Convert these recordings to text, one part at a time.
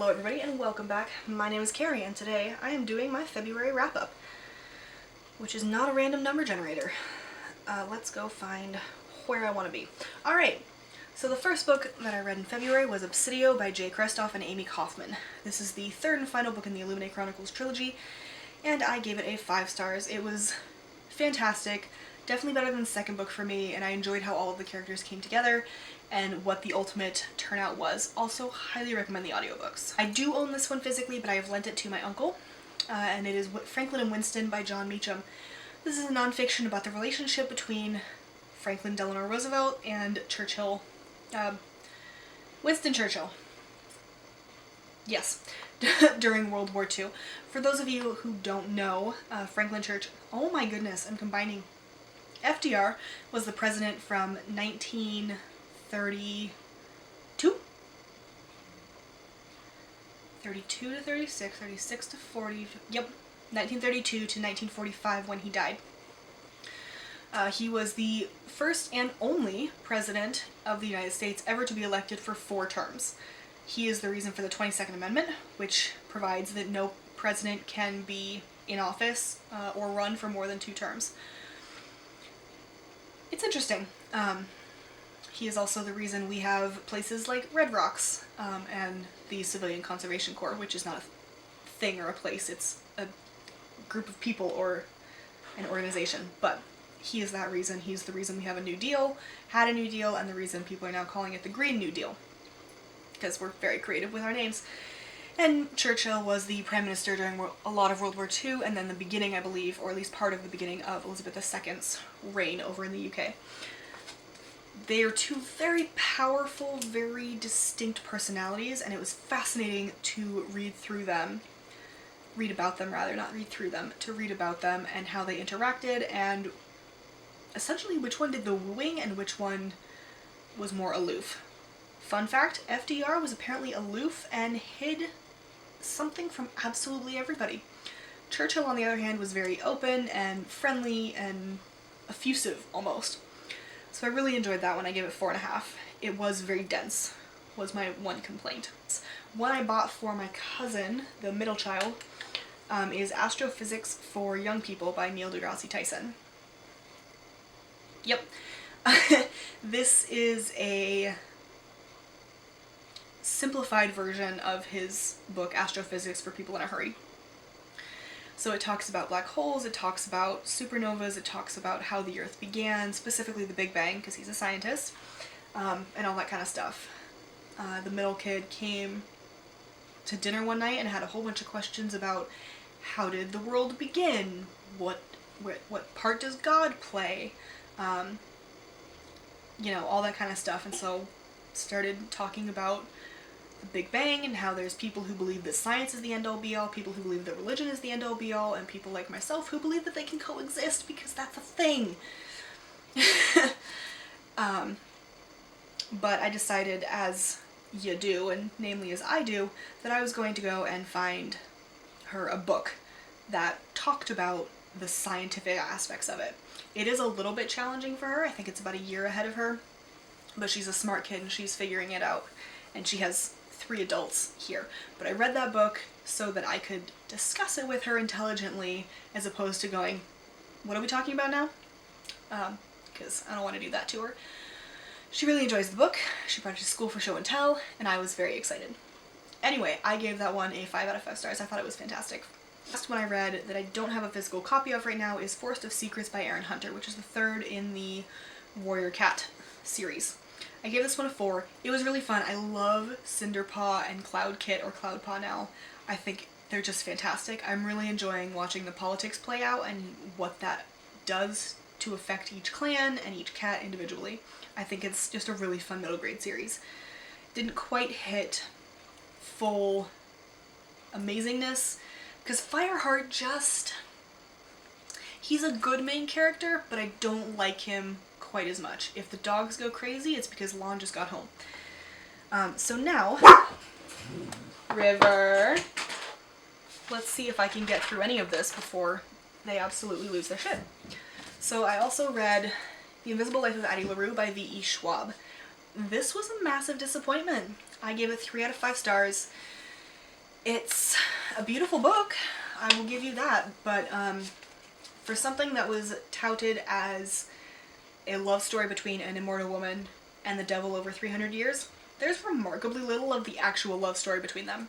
Hello everybody and welcome back. My name is Kari and today I am doing my February wrap-up, which is not a random number generator. Let's go find where I want to be. Alright, so the first book that I read in February was Obsidio by Kristoff and Amy Kaufman. This is the third and final book in the Illuminae Chronicles trilogy, and I gave it a 5 stars. It was fantastic, definitely better than the second book for me, and I enjoyed how all of the characters came together and what the ultimate turnout was. Also, highly recommend the audiobooks. I do own this one physically, but I have lent it to my uncle, and it is Franklin and Winston by John Meacham. This is a nonfiction about the relationship between Franklin Delano Roosevelt and Churchill. Winston Churchill. Yes, during World War II. For those of you who don't know, Franklin Churchill, oh my goodness, I'm combining. FDR was the president from 1932? 32 to 36, 36 to 40, yep, 1932 to 1945 when he died. He was the first and only president of the United States ever to be elected for 4 terms. He is the reason for the 22nd Amendment, which provides that no president can be in office or run for more than 2 terms. It's interesting. He is also the reason we have places like Red Rocks and the Civilian Conservation Corps, which is not a thing or a place, it's a group of people or an organization. But he is that reason. He's the reason we have a New Deal, had a New Deal, and the reason people are now calling it the Green New Deal, because we're very creative with our names. And Churchill was the Prime Minister during a lot of World War II, and then the beginning, I believe, or at least part of the beginning of Elizabeth II's reign over in the UK. They are 2 very powerful, very distinct personalities, and it was fascinating to read about them and how they interacted, and essentially which one did the wooing and which one was more aloof. Fun fact, FDR was apparently aloof and hid something from absolutely everybody. Churchill, on the other hand, was very open and friendly and effusive, almost. So I really enjoyed that one. I gave it 4.5. It was very dense, was my one complaint. One I bought for my cousin, the middle child, is Astrophysics for Young People by Degrassi Tyson. Yep. This is a simplified version of his book Astrophysics for People in a Hurry. So it talks about black holes, it talks about supernovas, it talks about how the Earth began, specifically the Big Bang, because he's a scientist, and all that kind of stuff. The middle kid came to dinner one night and had a whole bunch of questions about how did the world begin, what part does God play, you know, all that kind of stuff, and so started talking about the Big Bang and how there's people who believe that science is the end-all be-all, people who believe that religion is the end-all be-all, and people like myself who believe that they can coexist because that's a thing. But I decided, as you do, and namely as I do, that I was going to go and find her a book that talked about the scientific aspects of it. It is a little bit challenging for her. I think it's about a year ahead of her, but she's a smart kid and she's figuring it out, and she has 3 adults here. But I read that book so that I could discuss it with her intelligently, as opposed to going, what are we talking about now? Because I don't want to do that to her. She really enjoys the book. She brought it to school for show and tell, and I was very excited. Anyway, I gave that one a 5 out of 5 stars. I thought it was fantastic. The last one I read that I don't have a physical copy of right now is Forest of Secrets by Aaron Hunter, which is the 3rd in the Warrior Cat series. I gave this one a 4. It was really fun. I love Cinderpaw and Cloudkit, or Cloudpaw now. I think they're just fantastic. I'm really enjoying watching the politics play out and what that does to affect each clan and each cat individually. I think it's just a really fun middle grade series. Didn't quite hit full amazingness, because Fireheart just... he's a good main character, but I don't like him quite as much. If the dogs go crazy, it's because Lon just got home. So now, River, let's see if I can get through any of this before they absolutely lose their shit. So I also read The Invisible Life of Addie Laru by V.E. Schwab. This was a massive disappointment. I gave it 3 out of 5 stars. It's a beautiful book, I will give you that, but for something that was touted as a love story between an immortal woman and the devil over 300 years, there's remarkably little of the actual love story between them,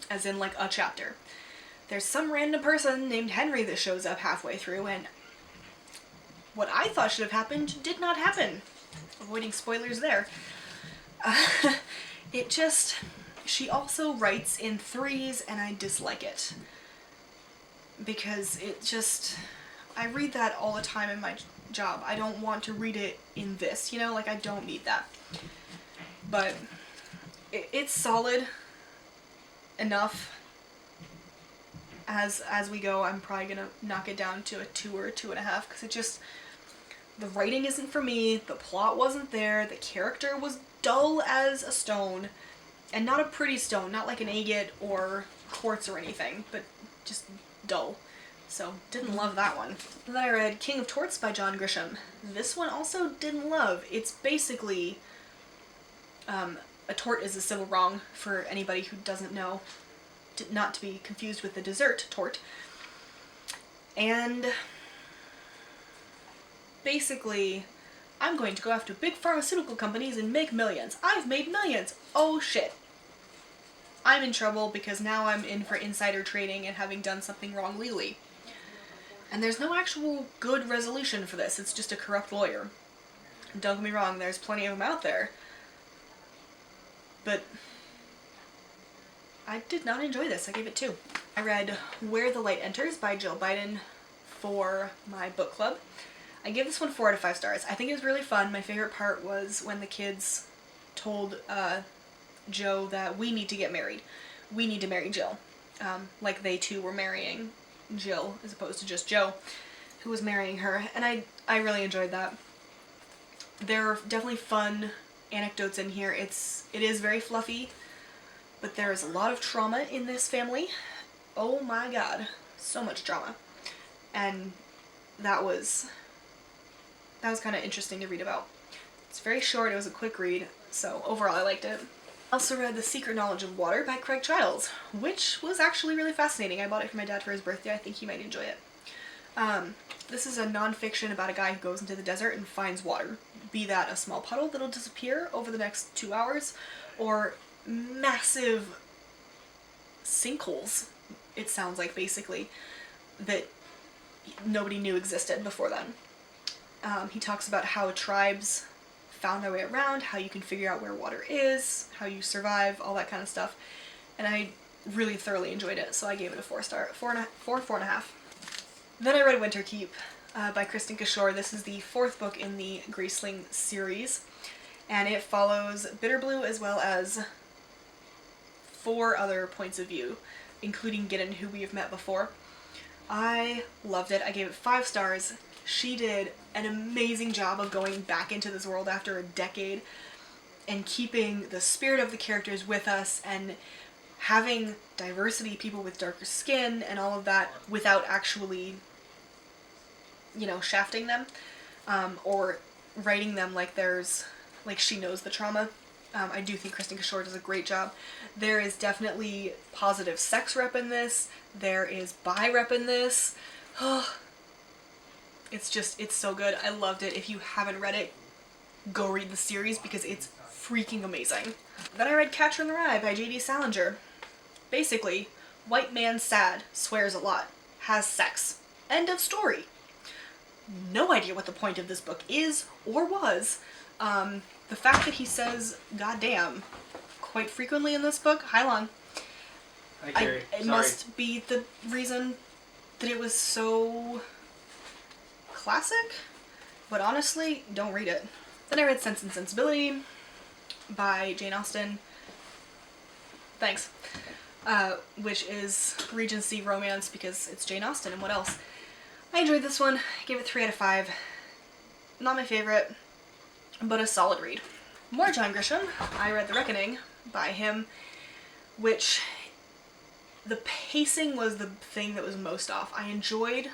as in like a chapter. There's some random person named Henry that shows up halfway through, and what I thought should have happened did not happen. Avoiding spoilers there. It just... She also writes in threes, and I dislike it. Because it just... I read that all the time in my job. I don't want to read it in this, you know? Like, I don't need that. But it's solid enough. As we go, I'm probably gonna knock it down to a 2 or a 2.5, because it just... The writing isn't for me, the plot wasn't there, the character was dull as a stone, and not a pretty stone, not like an agate or quartz or anything, but just dull. So, didn't love that one. Then I read King of Torts by John Grisham. This one also didn't love. It's basically, a tort is a civil wrong, for anybody who doesn't know, not to be confused with the dessert tort. And basically, I'm going to go after big pharmaceutical companies and make millions. I've made millions! Oh shit. I'm in trouble because now I'm in for insider trading and having done something wrong legally. And there's no actual good resolution for this, it's just a corrupt lawyer. Don't get me wrong, there's plenty of them out there. But I did not enjoy this, I gave it 2. I read Where the Light Enters by Jill Biden for my book club. I gave this one 4 out of 5 stars. I think it was really fun. My favorite part was when the kids told Joe that we need to get married. We need to marry Jill. Like they too were marrying Jill as opposed to just Joe, who was marrying her. And I really enjoyed that. There are definitely fun anecdotes in here. It is very fluffy, but there is a lot of trauma in this family. Oh my god. So much drama. And that was kind of interesting to read about. It's very short, it was a quick read, so overall I liked it. I also read The Secret Knowledge of Water by Craig Childs, which was actually really fascinating. I bought it for my dad for his birthday. I think he might enjoy it. This is a non-fiction about a guy who goes into the desert and finds water. Be that a small puddle that'll disappear over the next 2 hours, or massive sinkholes, it sounds like, basically, that nobody knew existed before then. He talks about how tribes found their way around, how you can figure out where water is, how you survive, all that kind of stuff. And I really thoroughly enjoyed it, so I gave it a 4.5. Then I read Winterkeep by Kristin Cashore. This is the 4th book in the Graceling series, and it follows Bitterblue as well as 4 other points of view, including Gideon, who we have met before. I loved it. I gave it 5 stars. She did an amazing job of going back into this world after a decade and keeping the spirit of the characters with us and having diversity, people with darker skin and all of that, without actually, you know, shafting them or writing them like she knows the trauma. I do think Kristin Cashore does a great job. There is definitely positive sex rep in this. There is bi rep in this. It's so good. I loved it. If you haven't read it, go read the series because it's freaking amazing. Then I read Katrina Rye by Jd Salinger. Basically, white man sad, swears a lot, has sex. End of story. No idea what the point of this book is or was. The fact that he says goddamn quite frequently in this book, hi Lon. Hi Carrie. It must be the reason that it was so classic, but honestly, don't read it. Then I read Sense and Sensibility by Jane Austen. Thanks. Which is Regency romance because it's Jane Austen and what else. I enjoyed this one. I gave it 3 out of 5. Not my favorite, but a solid read. More John Grisham. I read The Reckoning by him, which the pacing was the thing that was most off. I enjoyed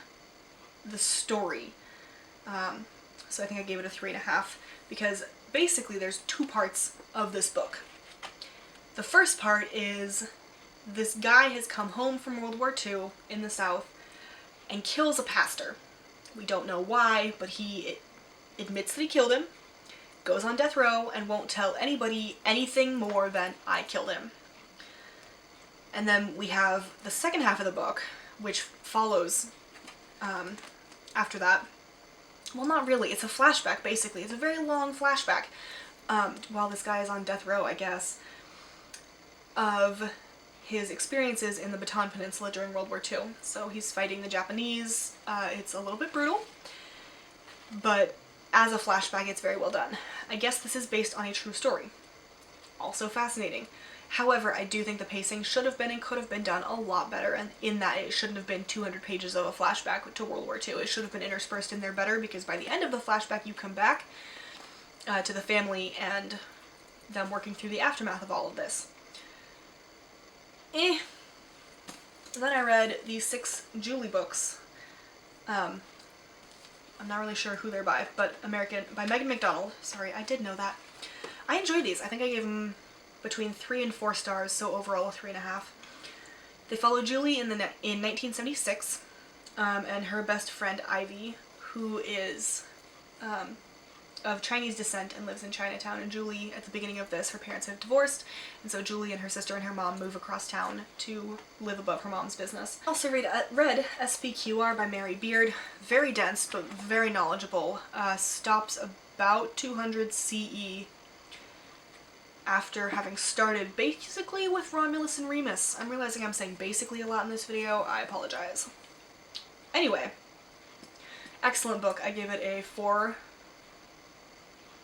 the story. So I think I gave it a 3.5 because basically there's 2 parts of this book. The first part is This guy has come home from World War II in the South and kills a pastor. We don't know why, but he admits that he killed him, goes on death row, and won't tell anybody anything more than I killed him. And then we have the second half of the book, which follows after that. Well, not really. It's a flashback, basically. It's a very long flashback, while this guy is on death row, I guess, of his experiences in the Bataan Peninsula during World War II. So he's fighting the Japanese. It's a little bit brutal, but as a flashback, it's very well done. I guess this is based on a true story. Also fascinating. However, I do think the pacing should have been and could have been done a lot better, and in that it shouldn't have been 200 pages of a flashback to World War II. It should have been interspersed in there better, because by the end of the flashback you come back to the family and them working through the aftermath of all of this. Then I read these 6 Julie books. I'm not really sure who they're by, but by Megan McDonald. Sorry, I did know that. I enjoyed these. I think I gave them between 3 and 4 stars, so overall a 3.5. They follow Julie in 1976, and her best friend Ivy, who is of Chinese descent and lives in Chinatown. And Julie, at the beginning of this, her parents have divorced, and so Julie and her sister and her mom move across town to live above her mom's business. I also read Svqr by Mary Beard. Very dense, but very knowledgeable. Stops about 200 CE after having started basically with Romulus and Remus. I'm realizing I'm saying basically a lot in this video. I apologize. Anyway, excellent book. I gave it a 4.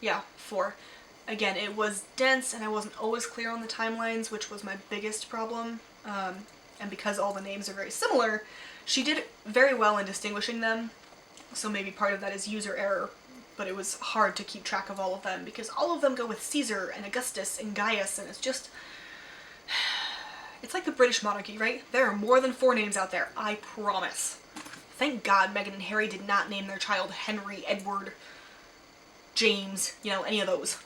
Yeah, 4. Again, it was dense and I wasn't always clear on the timelines, which was my biggest problem. And because all the names are very similar, she did very well in distinguishing them. So maybe part of that is user error, but it was hard to keep track of all of them because all of them go with Caesar and Augustus and Gaius, and it's just... It's like the British monarchy, right? There are more than 4 names out there, I promise. Thank God Meghan and Harry did not name their child Henry, Edward, James, any of those.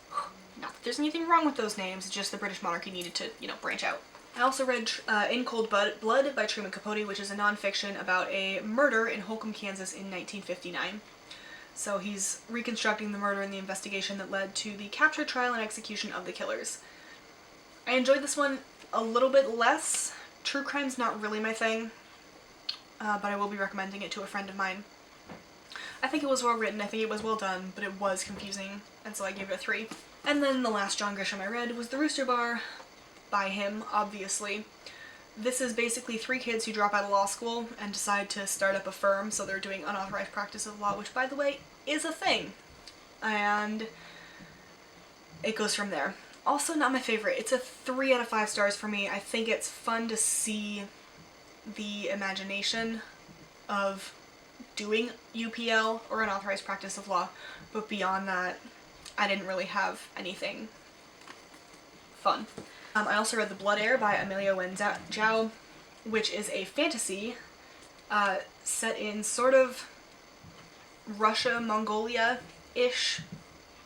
Not that there's anything wrong with those names, it's just the British monarchy needed to, branch out. I also read In Cold Blood by Truman Capote, which is a nonfiction about a murder in Holcomb, Kansas in 1959. So he's reconstructing the murder and the investigation that led to the capture, trial, and execution of the killers. I enjoyed this one a little bit less. True crime's not really my thing, but I will be recommending it to a friend of mine. I think it was well written, I think it was well done, but it was confusing, and so I gave it a 3. And then the last John Grisham I read was The Rooster Bar, by him, obviously. This is basically 3 kids who drop out of law school and decide to start up a firm, so they're doing unauthorized practice of law, which, by the way, is a thing. And it goes from there. Also not my favorite. It's a 3 out of 5 stars for me. I think it's fun to see the imagination of doing UPL or unauthorized practice of law, but beyond that, I didn't really have anything fun. I also read The Blood Heir by Emilio and Zhao, which is a fantasy set in sort of Russia, Mongolia-ish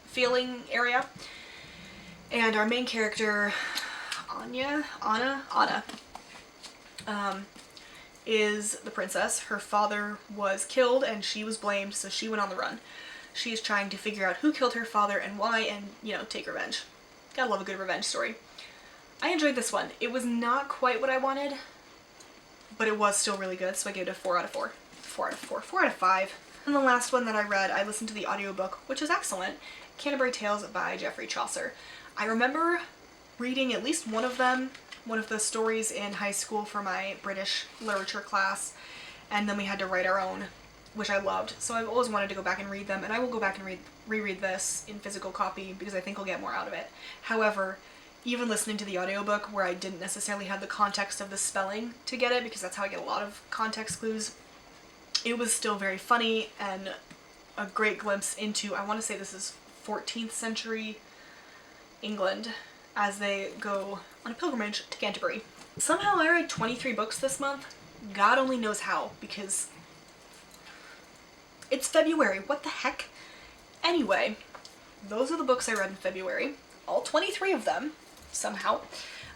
feeling area. And our main character, Anna, is the princess. Her father was killed and she was blamed, so she went on the run. She's trying to figure out who killed her father and why and, take revenge. Gotta love a good revenge story. I enjoyed this one. It was not quite what I wanted, but it was still really good, so I gave it a 4 out of 4. 4 out of 5. And the last one that I read, I listened to the audiobook, which is excellent, Canterbury Tales by Geoffrey Chaucer. I remember reading at least one of them, one of the stories in high school for my British literature class, and then we had to write our own, which I loved. So I've always wanted to go back and read them, and I will go back and reread this in physical copy because I think I'll get more out of it. However, even listening to the audiobook where I didn't necessarily have the context of the spelling to get it, because that's how I get a lot of context clues, it was still very funny and a great glimpse into, I want to say this is 14th century England as they go on a pilgrimage to Canterbury. Somehow I read 23 books this month. God only knows how, because it's February. What the heck? Anyway, those are the books I read in February. All 23 of them, somehow.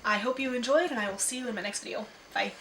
I hope you enjoyed, and I will see you in my next video. Bye.